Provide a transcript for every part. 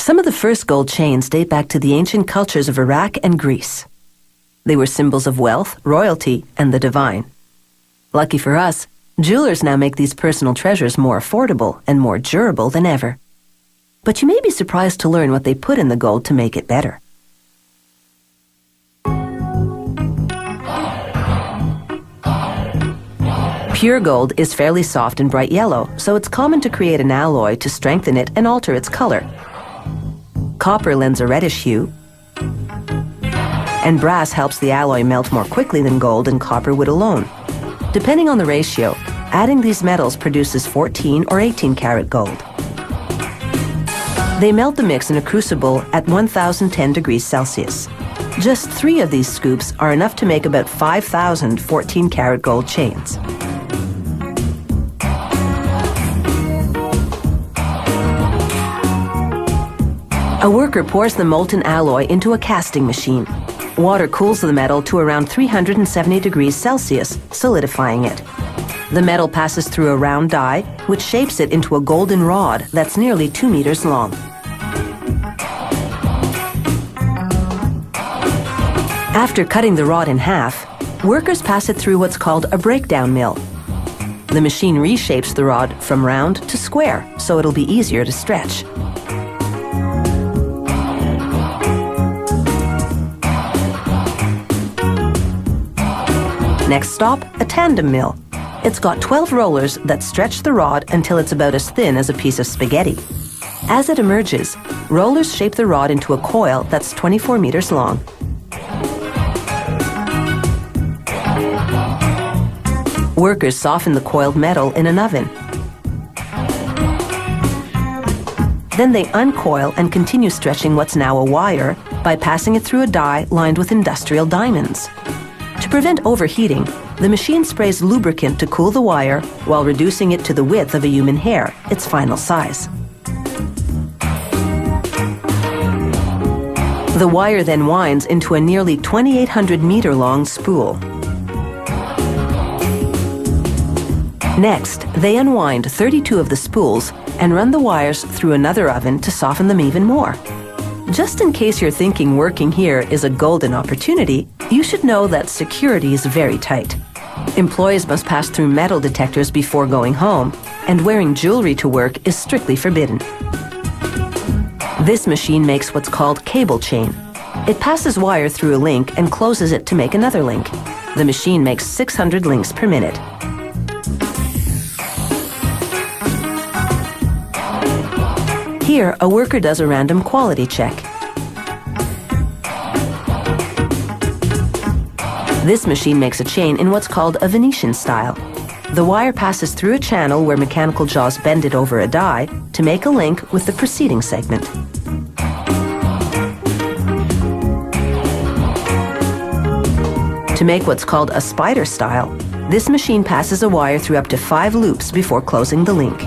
Some of the first gold chains date back to the ancient cultures of Iraq and Greece. They were symbols of wealth, royalty, and the divine. Lucky for us, jewelers now make these personal treasures more affordable and more durable than ever. But you may be surprised to learn what they put in the gold to make it better. Pure gold is fairly soft and bright yellow, so it's common to create an alloy to strengthen it and alter its color. Copper lends a reddish hue, and brass helps the alloy melt more quickly than gold and copper would alone. Depending on the ratio, adding these metals produces 14 or 18 karat gold. They melt the mix in a crucible at 1010 degrees Celsius. Just 3 of these scoops are enough to make about 5,000 14 karat gold chains. A worker pours the molten alloy into a casting machine. Water cools the metal to around 370 degrees Celsius, solidifying it. The metal passes through a round die, which shapes it into a golden rod that's nearly 2 meters long. After cutting the rod in half, workers pass it through what's called a breakdown mill. The machine reshapes the rod from round to square, so it'll be easier to stretch. Next stop, a tandem mill. It's got 12 rollers that stretch the rod until it's about as thin as a piece of spaghetti. As it emerges, rollers shape the rod into a coil that's 24 meters long. Workers soften the coiled metal in an oven. Then they uncoil and continue stretching what's now a wire by passing it through a die lined with industrial diamonds. To prevent overheating, the machine sprays lubricant to cool the wire while reducing it to the width of a human hair, its final size. The wire then winds into a nearly 2,800-meter-long spool. Next, they unwind 32 of the spools and run the wires through another oven to soften them even more. Just in case you're thinking working here is a golden opportunity, you should know that security is very tight. Employees must pass through metal detectors before going home, and wearing jewelry to work is strictly forbidden. This machine makes what's called cable chain. It passes wire through a link and closes it to make another link. The machine makes 600 links per minute. Here, a worker does a random quality check. This machine makes a chain in what's called a Venetian style. The wire passes through a channel where mechanical jaws bend it over a die to make a link with the preceding segment. To make what's called a spider style, this machine passes a wire through up to 5 loops before closing the link.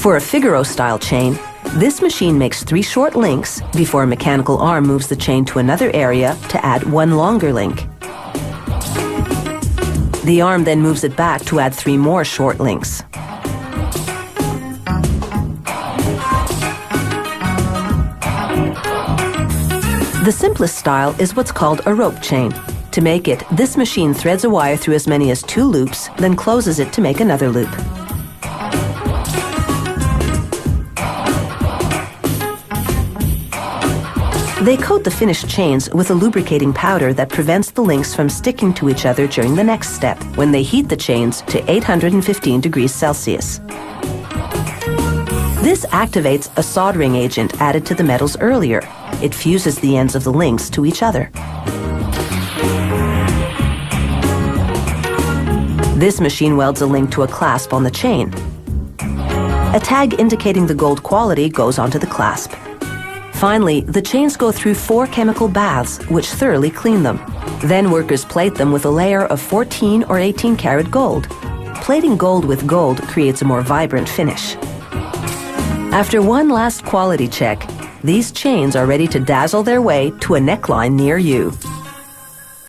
For a Figaro-style chain, this machine makes 3 short links before a mechanical arm moves the chain to another area to add 1 longer link. The arm then moves it back to add 3 more short links. The simplest style is what's called a rope chain. To make it, this machine threads a wire through as many as 2 loops, then closes it to make another loop. They coat the finished chains with a lubricating powder that prevents the links from sticking to each other during the next step, when they heat the chains to 815 degrees Celsius. This activates a soldering agent added to the metals earlier. It fuses the ends of the links to each other. This machine welds a link to a clasp on the chain. A tag indicating the gold quality goes onto the clasp. Finally, the chains go through 4 chemical baths, which thoroughly clean them. Then workers plate them with a layer of 14 or 18 karat gold. Plating gold with gold creates a more vibrant finish. After one last quality check, these chains are ready to dazzle their way to a neckline near you.